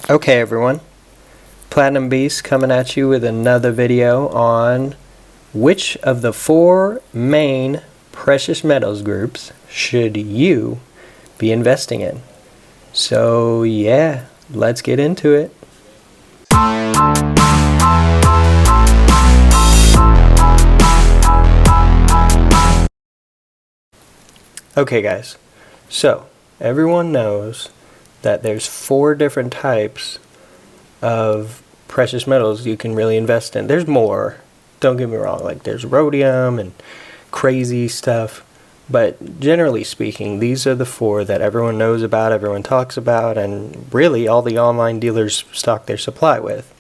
Okay everyone, Platinum Beast coming at you with another video on which of the four main precious metals groups should you be investing in. So yeah, let's get into it. Okay guys, so everyone knows that there's four different types of precious metals you can really invest in. There's more, don't get me wrong, like there's rhodium and crazy stuff, but generally speaking, these are the four that everyone knows about, everyone talks about, and really all the online dealers stock their supply with.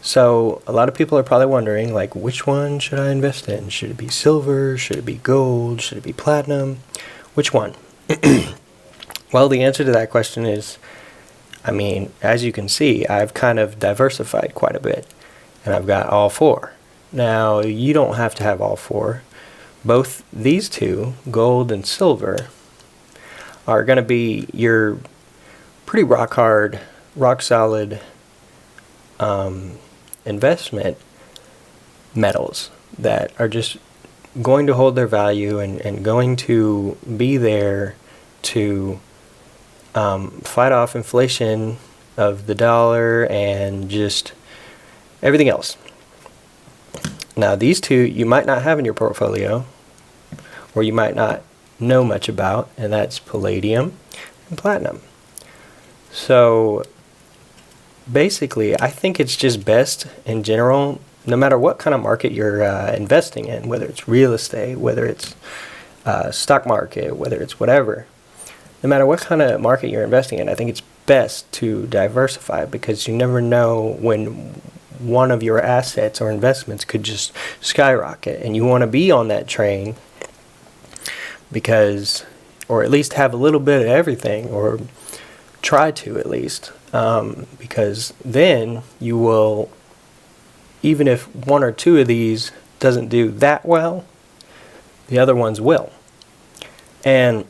So a lot of people are probably wondering, like, which one should I invest in? Should it be silver? Should it be gold? Should it be platinum? Which one? Well, the answer to that question is, as you can see, I've kind of diversified quite a bit, and I've got all four. Now, you don't have to have all four. Both these two, gold and silver, are going to be your pretty rock hard, rock solid investment metals that are just going to hold their value and going to be there to fight off inflation of the dollar and just everything else. Now these two you might not have in your portfolio, or you might not know much about, and that's palladium and platinum. So basically I think it's just best in general, no matter what kind of market you're investing in, whether it's real estate, whether it's stock market, whether it's whatever. No matter what kind of market you're investing in, I think it's best to diversify, because you never know when one of your assets or investments could just skyrocket, and you want to be on that train, because, or at least have a little bit of everything, or try to at least, because then you will, even if one or two of these doesn't do that well, the other ones will. And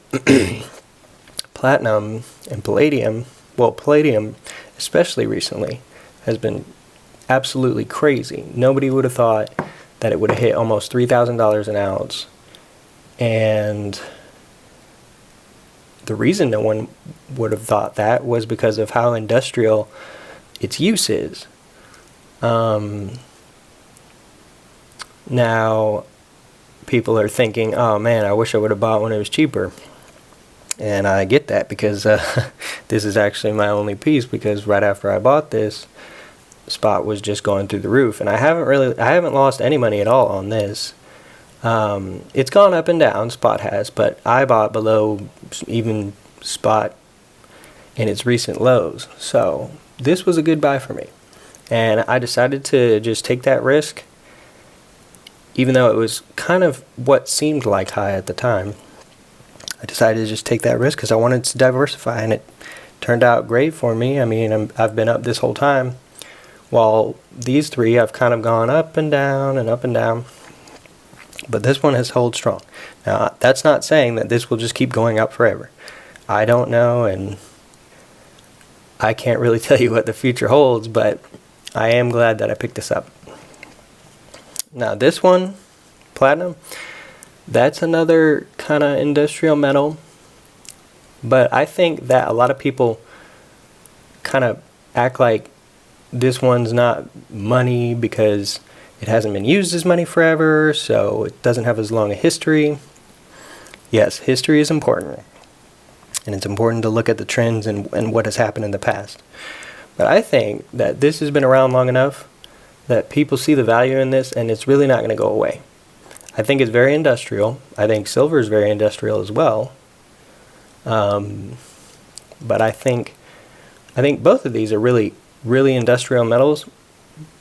platinum and palladium, well, palladium especially recently has been absolutely crazy. Nobody would have thought that it would have hit almost $3,000 an ounce, and the reason no one would have thought that was because of how industrial its use is. Now people are thinking, oh man, I wish I would have bought when it was cheaper. And I get that, because this is actually my only piece, because right after I bought this, spot was just going through the roof, and I haven't lost any money at all on this. It's gone up and down, spot has, but I bought below even spot in its recent lows. So this was a good buy for me, and I decided to just take that risk, even though it was kind of what seemed like high at the time. I decided to just take that risk because I wanted to diversify, and it turned out great for me. I've been up this whole time, while these three I've kind of gone up and down and up and down, but this one has held strong. Now that's not saying that this will just keep going up forever. I don't know, and I can't really tell you what the future holds, but I am glad that I picked this up. Now this one, platinum, that's another kind of industrial metal, but I think that a lot of people kind of act like this one's not money because it hasn't been used as money forever, so it doesn't have as long a history. Yes, history is important, and it's important to look at the trends and what has happened in the past. But I think that this has been around long enough that people see the value in this, and it's really not going to go away. I think it's very industrial. I think silver is very industrial as well. But I think both of these are really, really industrial metals.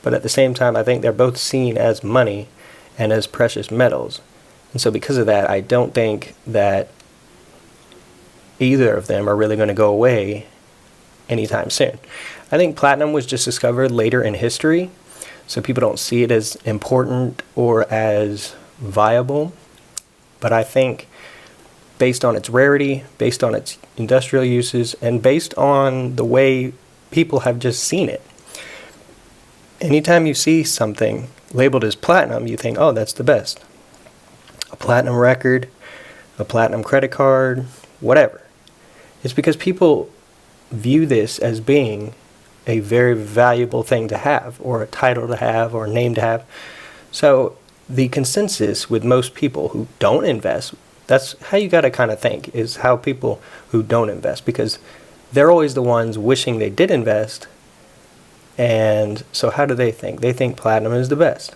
But at the same time, I think they're both seen as money and as precious metals. And so because of that, I don't think that either of them are really going to go away anytime soon. I think platinum was just discovered later in history, so people don't see it as important or as viable. But I think based on its rarity, based on its industrial uses, and based on the way people have just seen it. Anytime you see something labeled as platinum, you think, oh, that's the best. A platinum record, a platinum credit card, whatever. It's because people view this as being a very valuable thing to have, or a title to have, or a name to have. So the consensus with most people who don't invest, that's how you got to kind of think, is how people who don't invest, because they're always the ones wishing they did invest. And so how do they think? They think platinum is the best.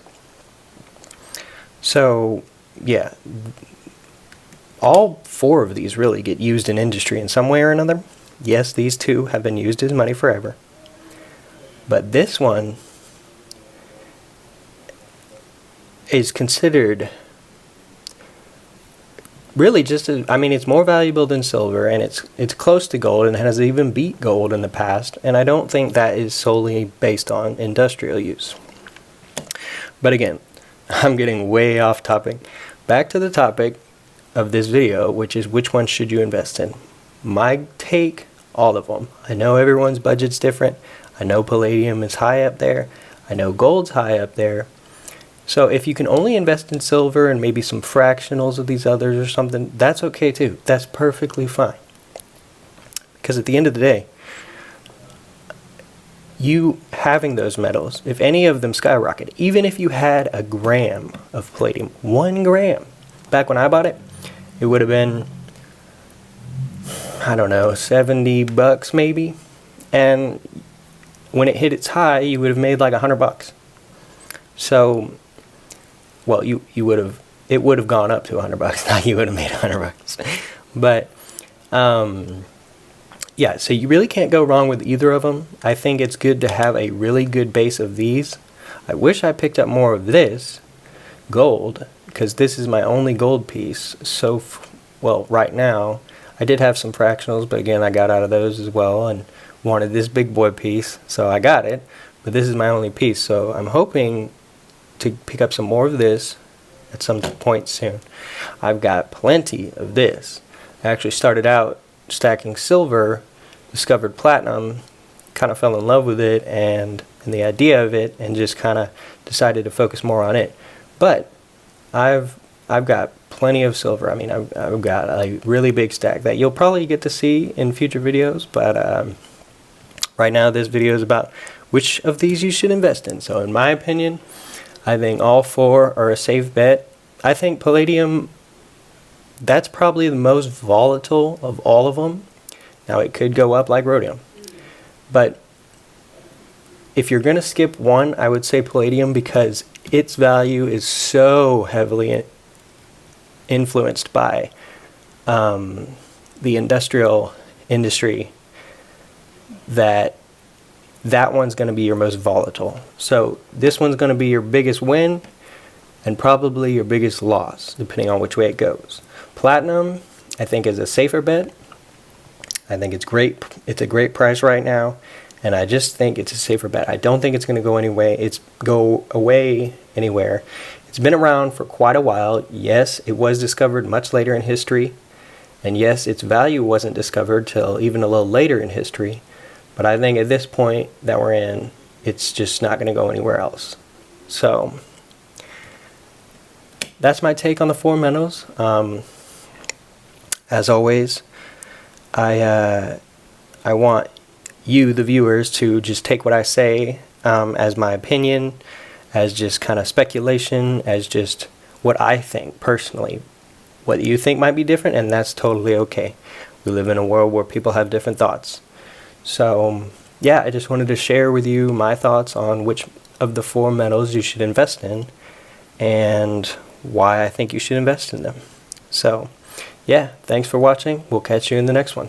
So yeah, all four of these really get used in industry in some way or another. Yes, these two have been used as money forever. But this one is considered really just as, I mean, it's more valuable than silver, and it's close to gold, and has even beat gold in the past. And I don't think that is solely based on industrial use. But again, I'm getting way off topic. Back to the topic of this video, which is which one should you invest in? My take, all of them. I know everyone's budget's different. I know palladium is high up there. I know gold's high up there. So if you can only invest in silver and maybe some fractionals of these others or something, that's okay too. That's perfectly fine. Because at the end of the day, you having those metals, if any of them skyrocket, even if you had a gram of palladium, 1 gram, back when I bought it, it would have been, I don't know, $70 maybe. And when it hit its high, you would have made like $100. So, well, you would have, it would have gone up to $100. Not you would have made $100. But, yeah, so you really can't go wrong with either of them. I think it's good to have a really good base of these. I wish I picked up more of this gold, because this is my only gold piece. So, well, right now, I did have some fractionals, but again, I got out of those as well and wanted this big boy piece, so I got it. But this is my only piece, so I'm hoping to pick up some more of this at some point soon. I've got plenty of this. I actually started out stacking silver, discovered platinum, kind of fell in love with it and the idea of it, and just kind of decided to focus more on it. But I've got plenty of silver. I mean, I've got a really big stack that you'll probably get to see in future videos, but right now this video is about which of these you should invest in. So in my opinion, I think all four are a safe bet. I think palladium, that's probably the most volatile of all of them. Now it could go up like rhodium, but if you're going to skip one, I would say palladium, because its value is so heavily influenced by the industrial industry that one's going to be your most volatile. So this one's going to be your biggest win and probably your biggest loss, depending on which way it goes. Platinum, I think, is a safer bet. I think it's great. It's a great price right now, and I just think it's a safer bet. I don't think it's going to go away anywhere. It's been around for quite a while. Yes, it was discovered much later in history, and yes, its value wasn't discovered till even a little later in history. But I think at this point that we're in, it's just not going to go anywhere else. So that's my take on the four metals. As always, I want you, the viewers, to just take what I say as my opinion, as just kind of speculation, as just what I think personally. What you think might be different, and that's totally okay. We live in a world where people have different thoughts. So yeah, I just wanted to share with you my thoughts on which of the four metals you should invest in and why I think you should invest in them. So yeah, thanks for watching. We'll catch you in the next one.